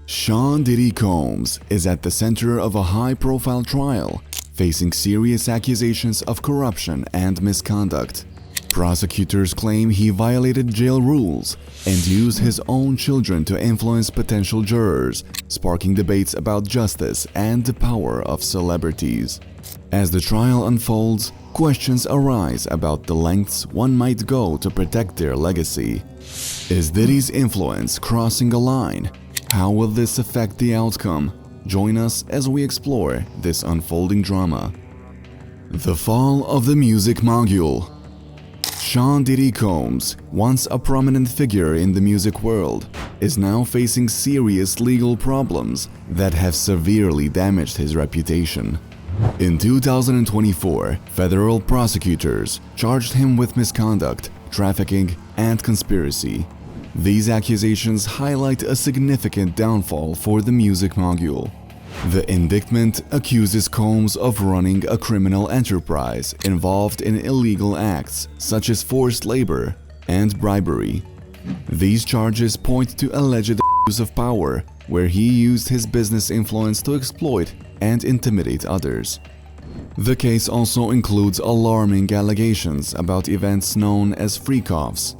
Sean Diddy Combs is at the center of a high-profile trial, facing serious accusations of corruption and misconduct. Prosecutors claim he violated jail rules and used his own children to influence potential jurors, sparking debates about justice and the power of celebrities. As the trial unfolds, questions arise about the lengths one might go to protect their legacy. Is Diddy's influence crossing a line? How will this affect the outcome? Join us as we explore this unfolding drama. The fall of the music mogul. Sean Diddy Combs, once a prominent figure in the music world, is now facing serious legal problems that have severely damaged his reputation. In 2024, federal prosecutors charged him with misconduct, trafficking, and conspiracy. These accusations highlight a significant downfall for the music mogul. The indictment accuses Combs of running a criminal enterprise involved in illegal acts such as forced labor and bribery. These charges point to alleged abuse of power, where he used his business influence to exploit and intimidate others. The case also includes alarming allegations about events known as freak-offs.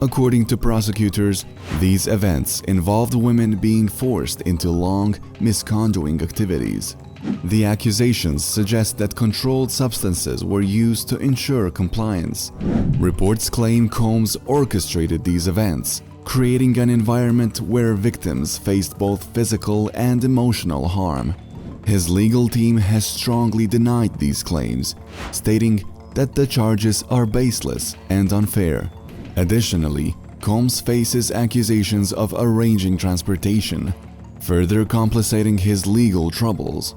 According to prosecutors, these events involved women being forced into long, misconduct activities. The accusations suggest that controlled substances were used to ensure compliance. Reports claim Combs orchestrated these events, creating an environment where victims faced both physical and emotional harm. His legal team has strongly denied these claims, stating that the charges are baseless and unfair. Additionally, Combs faces accusations of arranging transportation, further complicating his legal troubles.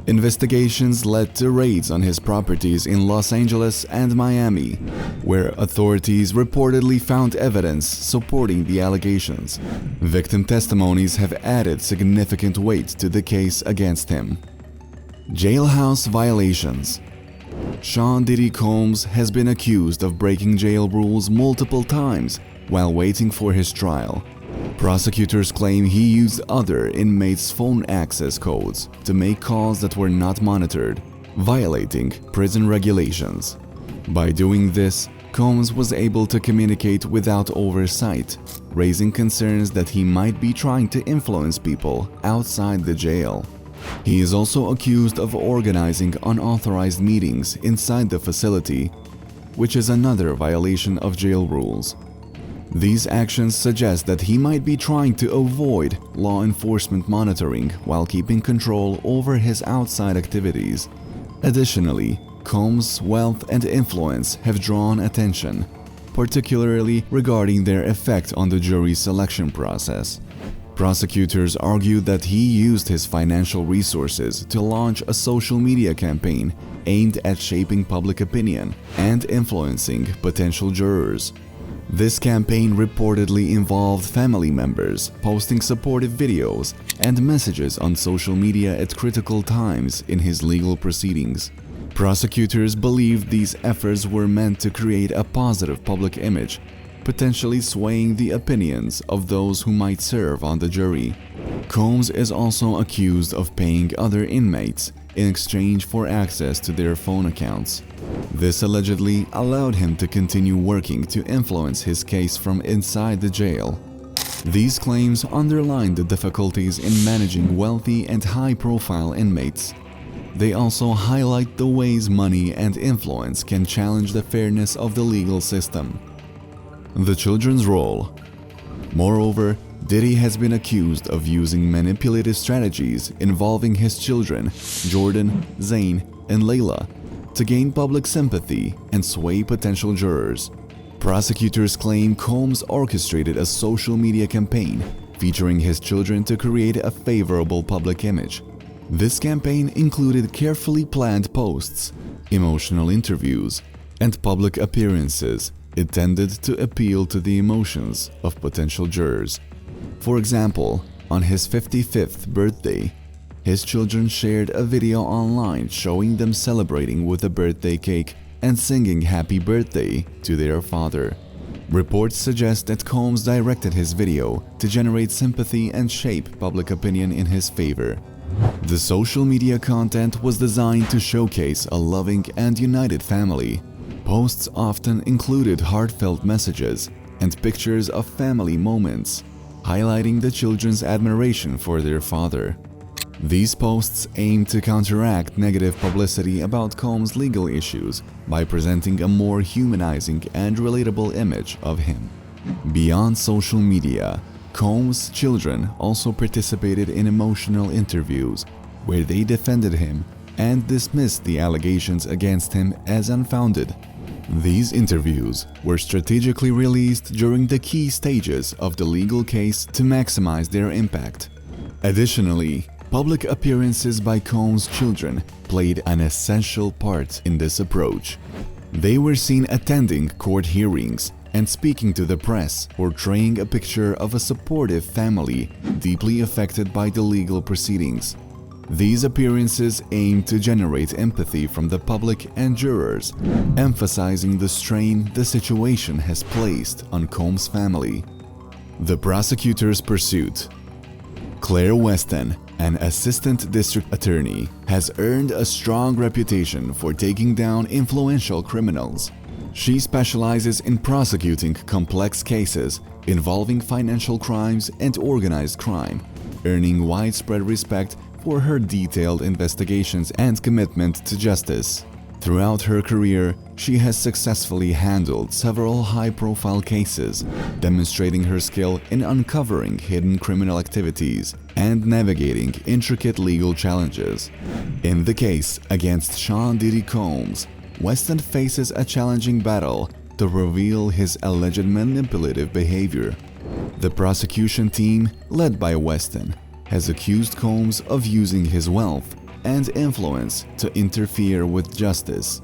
Investigations led to raids on his properties in Los Angeles and Miami, where authorities reportedly found evidence supporting the allegations. Victim testimonies have added significant weight to the case against him. Jailhouse violations. Sean Diddy Combs has been accused of breaking jail rules multiple times while waiting for his trial. Prosecutors claim he used other inmates' phone access codes to make calls that were not monitored, violating prison regulations. By doing this, Combs was able to communicate without oversight, raising concerns that he might be trying to influence people outside the jail. He is also accused of organizing unauthorized meetings inside the facility, which is another violation of jail rules. These actions suggest that he might be trying to avoid law enforcement monitoring while keeping control over his outside activities. Additionally, Combs' wealth and influence have drawn attention, particularly regarding their effect on the jury selection process. Prosecutors argue that he used his financial resources to launch a social media campaign aimed at shaping public opinion and influencing potential jurors. This campaign reportedly involved family members posting supportive videos and messages on social media at critical times in his legal proceedings. Prosecutors believe these efforts were meant to create a positive public image, potentially swaying the opinions of those who might serve on the jury. Combs is also accused of paying other inmates in exchange for access to their phone accounts. This allegedly allowed him to continue working to influence his case from inside the jail. These claims underline the difficulties in managing wealthy and high-profile inmates. They also highlight the ways money and influence can challenge the fairness of the legal system. The children's role. Moreover, Diddy has been accused of using manipulative strategies involving his children, Jordan, Zayn, and Layla, to gain public sympathy and sway potential jurors. Prosecutors claim Combs orchestrated a social media campaign featuring his children to create a favorable public image. This campaign included carefully planned posts, emotional interviews, and public appearances intended to appeal to the emotions of potential jurors. For example, on his 55th birthday, his children shared a video online showing them celebrating with a birthday cake and singing happy birthday to their father. Reports suggest that Combs directed his video to generate sympathy and shape public opinion in his favor. The social media content was designed to showcase a loving and united family. Posts often included heartfelt messages and pictures of family moments, highlighting the children's admiration for their father. These posts aim to counteract negative publicity about Combs' legal issues by presenting a more humanizing and relatable image of him. Beyond social media, Combs' children also participated in emotional interviews where they defended him and dismissed the allegations against him as unfounded. These interviews were strategically released during the key stages of the legal case to maximize their impact. Additionally, public appearances by Combs' children played an essential part in this approach. They were seen attending court hearings and speaking to the press, portraying a picture of a supportive family deeply affected by the legal proceedings. These appearances aimed to generate empathy from the public and jurors, emphasizing the strain the situation has placed on Combs' family. The prosecutor's pursuit. Claire Weston, an assistant district attorney, has earned a strong reputation for taking down influential criminals. She specializes in prosecuting complex cases involving financial crimes and organized crime, earning widespread respect for her detailed investigations and commitment to justice. Throughout her career, she has successfully handled several high-profile cases, demonstrating her skill in uncovering hidden criminal activities and navigating intricate legal challenges. In the case against Sean Diddy Combs, Weston faces a challenging battle to reveal his alleged manipulative behavior. The prosecution team, led by Weston, has accused Combs of using his wealth and influence to interfere with justice.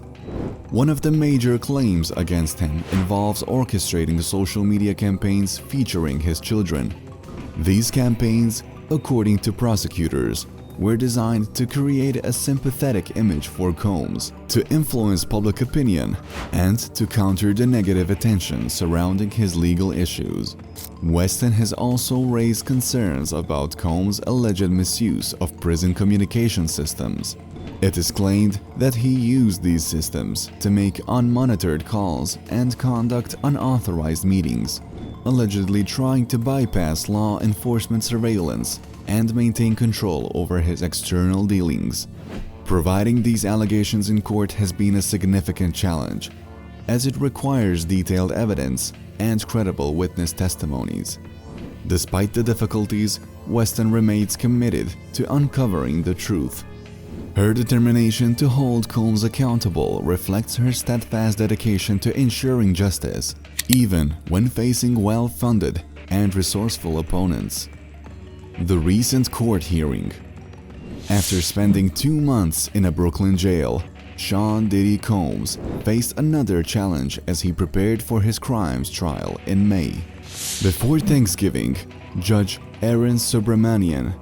One of the major claims against him involves orchestrating social media campaigns featuring his children. These campaigns, according to prosecutors, were designed to create a sympathetic image for Combs, to influence public opinion, and to counter the negative attention surrounding his legal issues. Weston has also raised concerns about Combs' alleged misuse of prison communication systems. It is claimed that he used these systems to make unmonitored calls and conduct unauthorized meetings, allegedly trying to bypass law enforcement surveillance and maintain control over his external dealings. Providing these allegations in court has been a significant challenge, as it requires detailed evidence and credible witness testimonies. Despite the difficulties, Weston remains committed to uncovering the truth. Her determination to hold Combs accountable reflects her steadfast dedication to ensuring justice, even when facing well-funded and resourceful opponents. The recent court hearing. After spending 2 months in a Brooklyn jail, Sean Diddy Combs faced another challenge as he prepared for his crimes trial in May. Before Thanksgiving, Judge Aaron Subramanian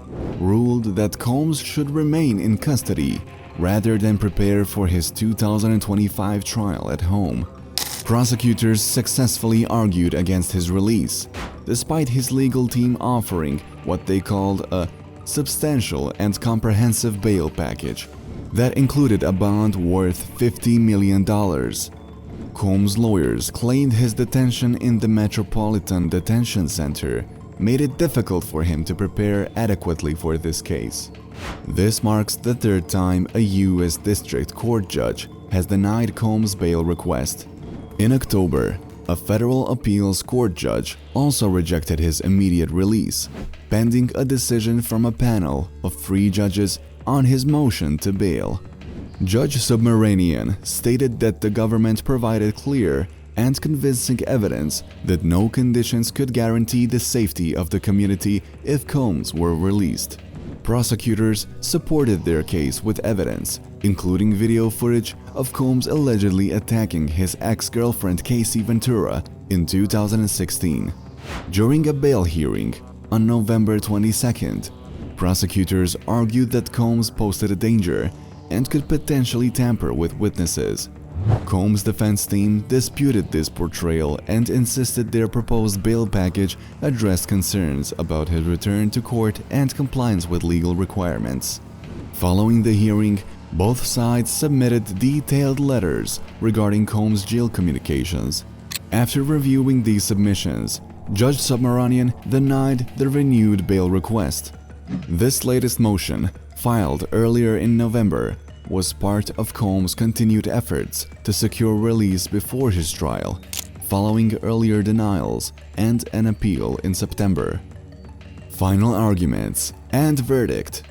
ruled that Combs should remain in custody rather than prepare for his 2025 trial at home. Prosecutors successfully argued against his release, despite his legal team offering what they called a substantial and comprehensive bail package that included a bond worth $50 million. Combs' lawyers claimed his detention in the Metropolitan Detention Center made it difficult for him to prepare adequately for this case. This marks the third time a U.S. District Court judge has denied Combs' bail request. In October, a federal appeals court judge also rejected his immediate release, pending a decision from a panel of 3 judges on his motion to bail. Judge Subramanian stated that the government provided clear and convincing evidence that no conditions could guarantee the safety of the community if Combs were released. Prosecutors supported their case with evidence, including video footage of Combs allegedly attacking his ex-girlfriend Casey Ventura in 2016. During a bail hearing on November 22nd, prosecutors argued that Combs posed a danger and could potentially tamper with witnesses. Combs' defense team disputed this portrayal and insisted their proposed bail package addressed concerns about his return to court and compliance with legal requirements. Following the hearing, both sides submitted detailed letters regarding Combs' jail communications. After reviewing these submissions, Judge Subramanian denied the renewed bail request. This latest motion, filed earlier in November, was part of Combs' continued efforts to secure release before his trial, following earlier denials and an appeal in September. Final arguments and verdict.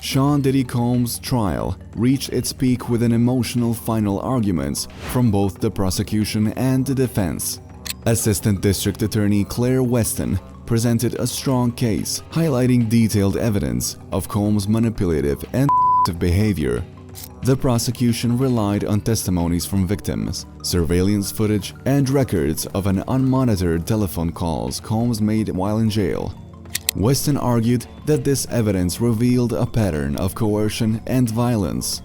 Sean Diddy Combs' trial reached its peak with an emotional final arguments from both the prosecution and the defense. Assistant District Attorney Claire Weston presented a strong case, highlighting detailed evidence of Combs' manipulative and behavior. The prosecution relied on testimonies from victims, surveillance footage, and records of an unmonitored telephone calls Combs made while in jail. Weston argued that this evidence revealed a pattern of coercion and violence.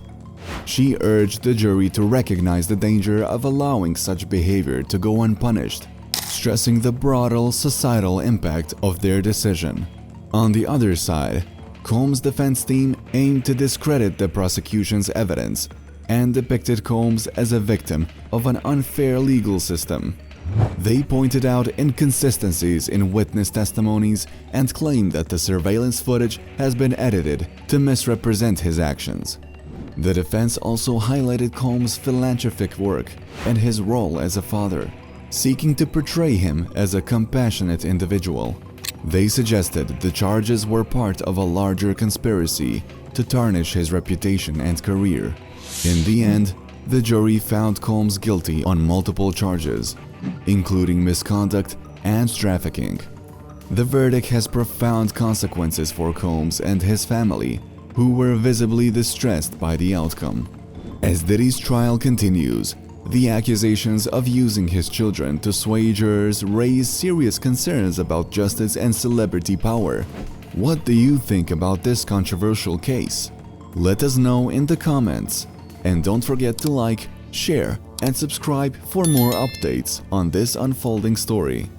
She urged the jury to recognize the danger of allowing such behavior to go unpunished, stressing the broader societal impact of their decision. On the other side, Combs' defense team aimed to discredit the prosecution's evidence and depicted Combs as a victim of an unfair legal system. They pointed out inconsistencies in witness testimonies and claimed that the surveillance footage has been edited to misrepresent his actions. The defense also highlighted Combs' philanthropic work and his role as a father, seeking to portray him as a compassionate individual. They suggested the charges were part of a larger conspiracy to tarnish his reputation and career. In the end, the jury found Combs guilty on multiple charges, including misconduct and trafficking. The verdict has profound consequences for Combs and his family, who were visibly distressed by the outcome. As Diddy's trial continues, the accusations of using his children to sway jurors raise serious concerns about justice and celebrity power. What do you think about this controversial case? Let us know in the comments. And don't forget to like, share, and subscribe for more updates on this unfolding story.